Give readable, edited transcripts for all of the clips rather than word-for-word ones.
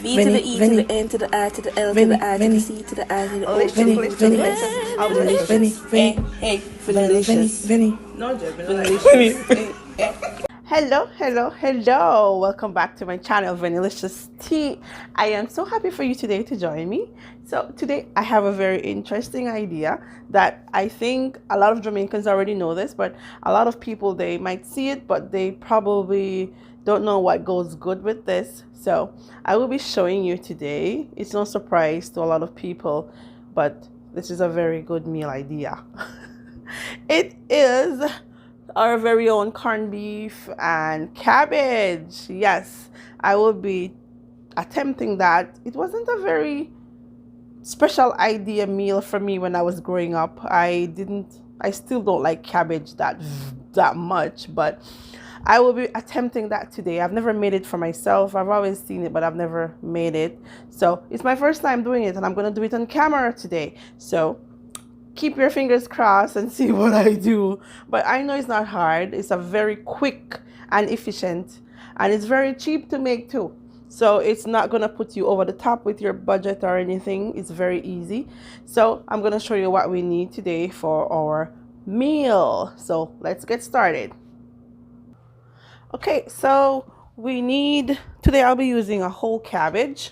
B to the E to the N to the I to the L to the I to the C to the I to the O to the delicious. Hey, delicious. No, delicious. Hello. Welcome back to my channel, Vanillicious Tea. I am so happy for you today to join me. So today I have a very interesting idea that I think a lot of Jamaicans already know this, but a lot of people, they might see it, but they probably don't know what goes good with this. So I will be showing you today. It's no surprise to a lot of people, but this is a very good meal idea. It is our very own corned beef and cabbage. Yes, I will be attempting that. It wasn't a very special idea meal for me when I was growing up. I still don't like cabbage that much, but I will be attempting that today. I've never made it for myself. I've always seen it, but I've never made it. So it's my first time doing it, and I'm gonna do it on camera today. So keep your fingers crossed and see what I do. But I know it's not hard. It's a very quick and efficient, and it's very cheap to make too. So it's not gonna put you over the top with your budget or anything. It's very easy. So I'm gonna show you what we need today for our meal. So let's get started. Okay, so today I'll be using a whole cabbage.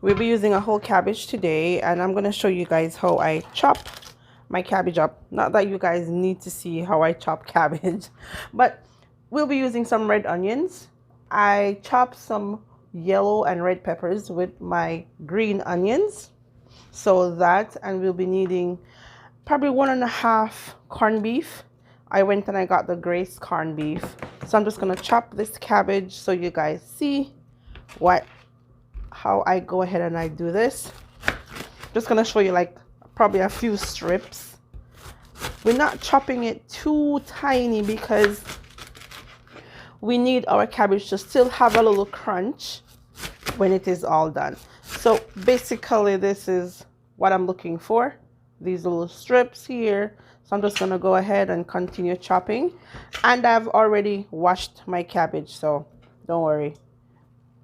We'll be using a whole cabbage today, and I'm going to show you guys how I chop my cabbage up. Not that you guys need to see how I chop cabbage, but we'll be using some red onions. I chopped some yellow and red peppers with my green onions. And we'll be needing probably 1.5 corned beef. I went and I got the Grace corned beef. So I'm just going to chop this cabbage so you guys see how I go ahead and I do this. Just gonna show you like probably a few strips. We're not chopping it too tiny because we need our cabbage to still have a little crunch when it is all done. So basically this is what I'm looking for, these little strips here. So I'm just gonna go ahead and continue chopping, and I've already washed my cabbage, so don't worry.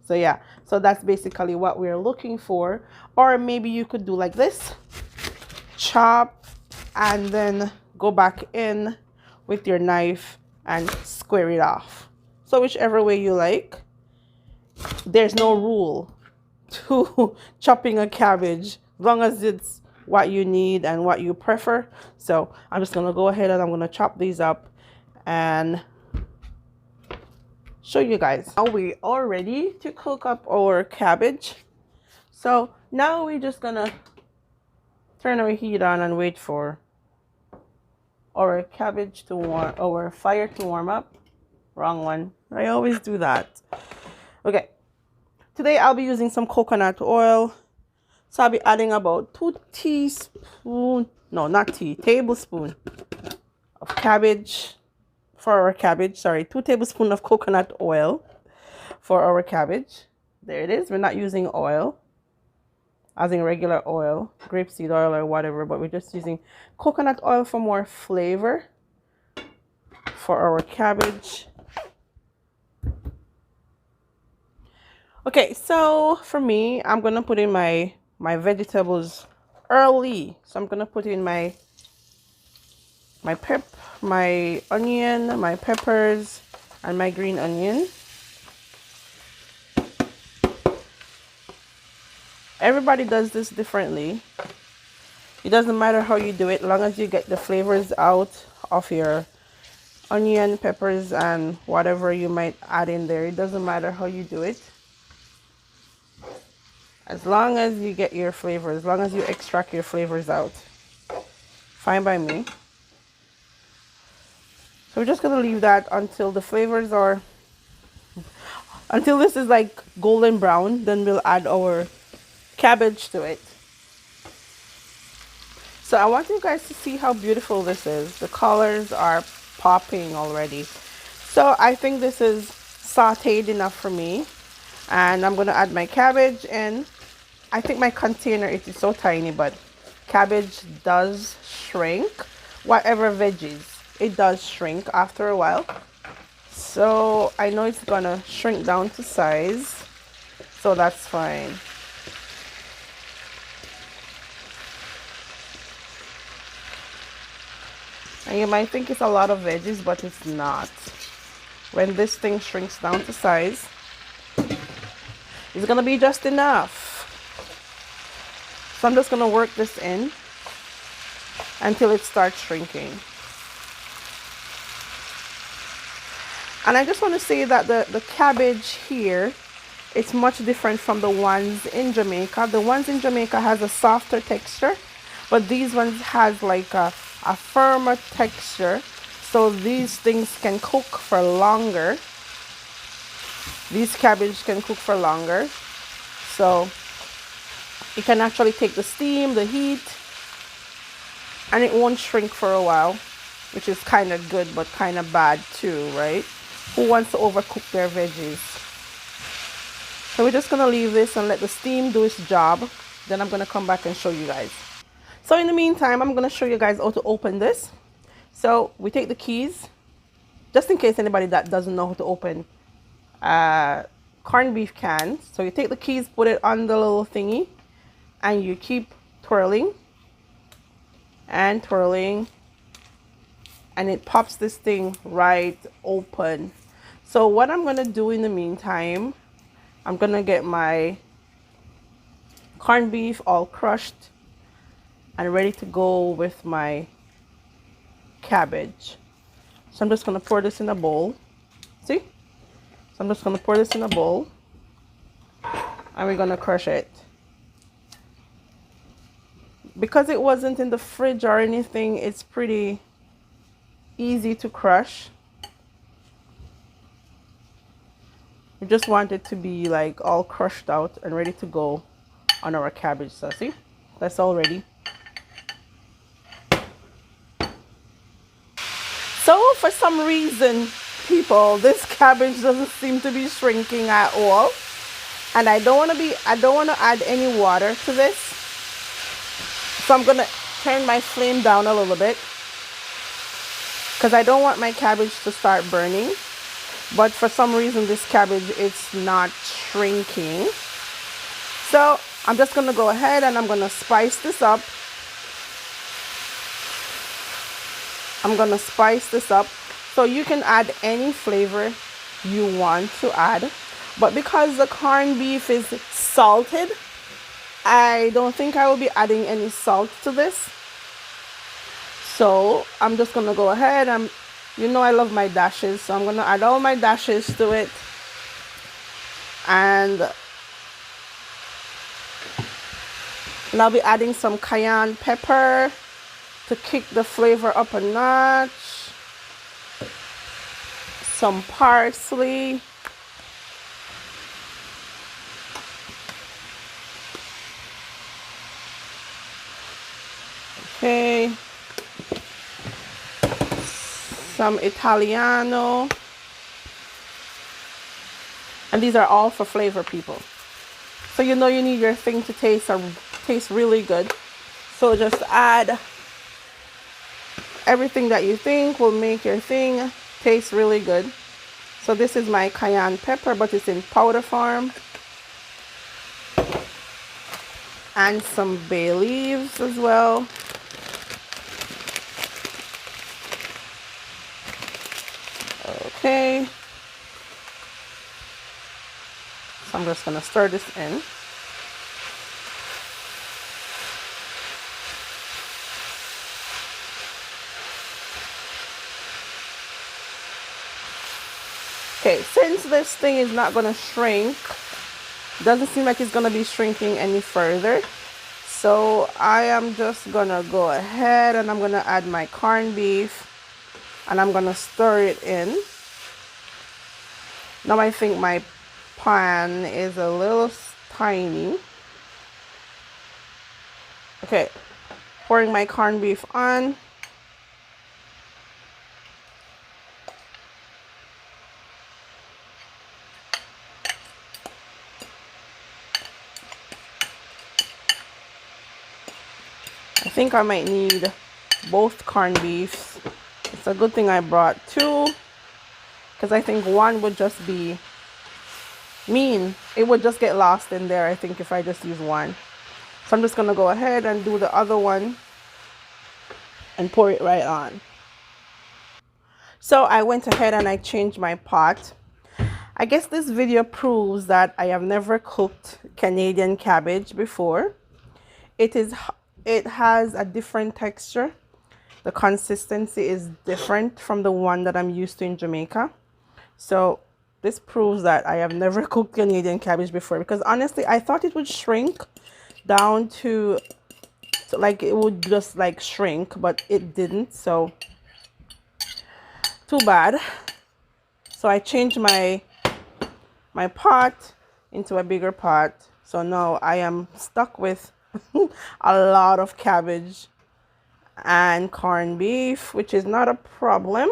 So yeah, so that's basically what we're looking for. Or maybe you could do like this, chop and then go back in with your knife and square it off. So whichever way you like. There's no rule to chopping a cabbage, as long as it's what you need and what you prefer. So I'm just gonna go ahead and I'm gonna chop these up and show you guys. Now we are ready to cook up our cabbage. So now we're just gonna turn our heat on and wait for our cabbage to warm, our fire to warm up. Wrong one. I always do that. Okay. Today I'll be using some coconut oil. So I'll be adding about 2 tablespoons of cabbage. For our cabbage, 2 tablespoons of coconut oil for our cabbage. There it is. We're not using oil, as in regular oil, grapeseed oil or whatever, but we're just using coconut oil for more flavor for our cabbage. Okay, so for me, I'm gonna put in my vegetables early. So I'm gonna put in my onion, my peppers, and my green onion. Everybody does this differently. It doesn't matter how you do it, as long as you get the flavors out of your onion, peppers, and whatever you might add in there. It doesn't matter how you do it. As long as you get your flavors, as long as you extract your flavors out. Fine by me. So we're just going to leave that until the flavors until this is like golden brown. Then we'll add our cabbage to it. So I want you guys to see how beautiful this is. The colors are popping already. So I think this is sauteed enough for me. And I'm going to add my cabbage in. I think my container, it is so tiny, but cabbage does shrink. Whatever veggies, it does shrink after a while. So I know it's gonna shrink down to size. So that's fine. And you might think it's a lot of veggies, but it's not. When this thing shrinks down to size, it's gonna be just enough. So I'm just gonna work this in until it starts shrinking. And I just want to say that the cabbage here, it's much different from the ones in Jamaica. The ones in Jamaica has a softer texture, but these ones has like a firmer texture. So these things can cook for longer. These cabbage can cook for longer. So it can actually take the steam, the heat, and it won't shrink for a while, which is kind of good, but kind of bad too, right? Who wants to overcook their veggies? So we're just gonna leave this and let the steam do its job. Then I'm gonna come back and show you guys. So in the meantime, I'm gonna show you guys how to open this. So we take the keys, just in case anybody that doesn't know how to open corned beef cans. So you take the keys, put it on the little thingy, and you keep twirling and twirling, and it pops this thing right open. So what I'm gonna do in the meantime, I'm gonna get my corned beef all crushed and ready to go with my cabbage. So I'm just gonna pour this in a bowl. See? So I'm just gonna pour this in a bowl and we're gonna crush it. Because it wasn't in the fridge or anything, it's pretty easy to crush. We just want it to be like all crushed out and ready to go on our cabbage. So see, that's all ready. So for some reason, people, this cabbage doesn't seem to be shrinking at all, and I don't want to add any water to this. So I'm gonna turn my flame down a little bit because I don't want my cabbage to start burning. But for some reason, this cabbage, it's not shrinking. So I'm just gonna go ahead and I'm gonna spice this up. I'm gonna spice this up. So you can add any flavor you want to add. But because the corned beef is salted, I don't think I will be adding any salt to this. So I'm just gonna go ahead and, you know, I love my dashes, so I'm gonna add all my dashes to it. And I'll be adding some cayenne pepper to kick the flavor up a notch. Some parsley. Okay. Some Italiano. And these are all for flavor, people. So you know you need your thing to taste really good. So just add everything that you think will make your thing taste really good. So this is my cayenne pepper, but it's in powder form. And some bay leaves as well. Okay. So I'm just going to stir this in. Okay, since this thing is not going to shrink, doesn't seem like it's going to be shrinking any further. So I am just going to go ahead and I'm going to add my corned beef and I'm going to stir it in. Now I think my pan is a little tiny. Okay, pouring my corned beef on. I think I might need both corned beefs. It's a good thing I brought two, because I think one would just be it would just get lost in there, I think, if I just use one. So I'm just gonna go ahead and do the other one and pour it right on. So I went ahead and I changed my pot. I guess this video proves that I have never cooked Canadian cabbage before. It has a different texture. The consistency is different from the one that I'm used to in Jamaica. So this proves that I have never cooked Canadian cabbage before, because honestly, I thought it would shrink down to like it would just like shrink, but it didn't. So too bad. So I changed my pot into a bigger pot. So now I am stuck with a lot of cabbage and corned beef, which is not a problem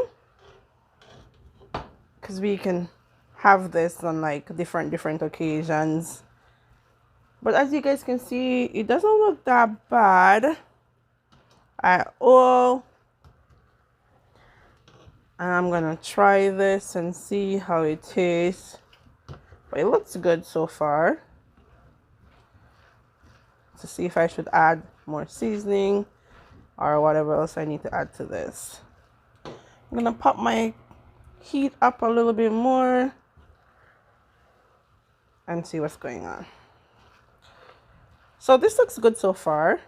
because we can have this on like different occasions. But as you guys can see, it doesn't look that bad at all. And I'm gonna try this and see how it tastes. But it looks good so far. To see if I should add more seasoning or whatever else I need to add to this. I'm gonna pop my heat up a little bit more and see what's going on. So this looks good so far.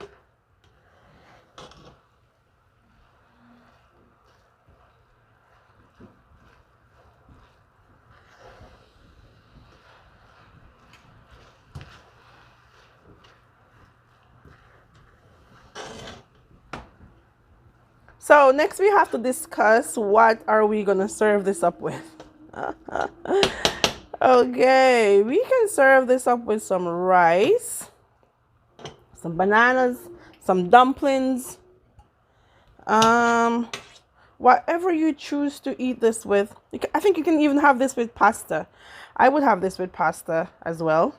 So next we have to discuss what are we gonna serve this up with. Okay, we can serve this up with some rice, some bananas, some dumplings, whatever you choose to eat this with. I think you can even have this with pasta. I would have this with pasta as well.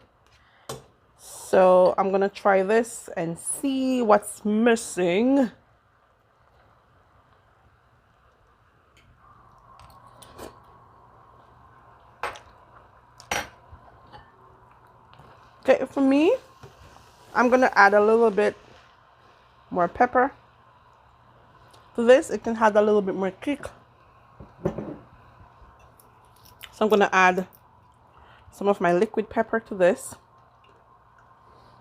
So I'm gonna try this and see what's missing. Okay, for me, I'm gonna add a little bit more pepper to this. It can have a little bit more kick. So I'm gonna add some of my liquid pepper to this.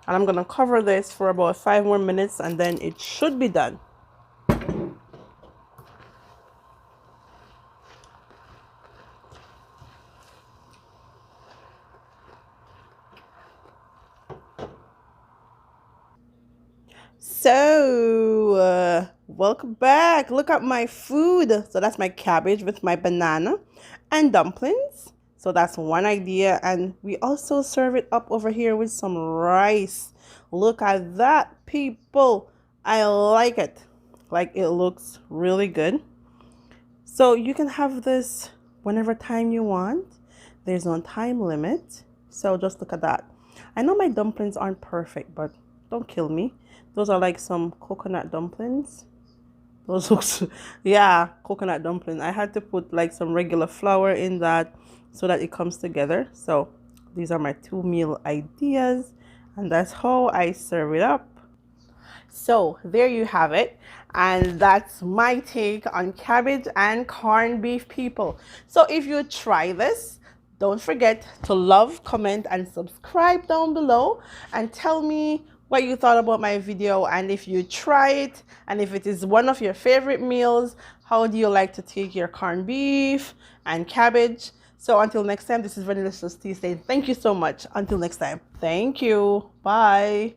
And I'm gonna cover this for about 5 more minutes and then it should be done. So, welcome back. Look at my food. So that's my cabbage with my banana and dumplings. So that's one idea. And we also serve it up over here with some rice. Look at that, people. I like it. Like, it looks really good. So you can have this whenever time you want. There's no time limit. So just look at that. I know my dumplings aren't perfect, but don't kill me. Those are like some coconut dumplings. Those looks, yeah, coconut dumpling. I had to put like some regular flour in that so that it comes together. So these are my 2 meal ideas, and that's how I serve it up. So there you have it, and that's my take on cabbage and corned beef, people. So if you try this, don't forget to love, comment, and subscribe down below and tell me what you thought about my video, and if you try it, and if it is one of your favorite meals, how do you like to take your corned beef and cabbage? So until next time, this is Vanilla Tea saying thank you so much. Until next time, thank you. Bye.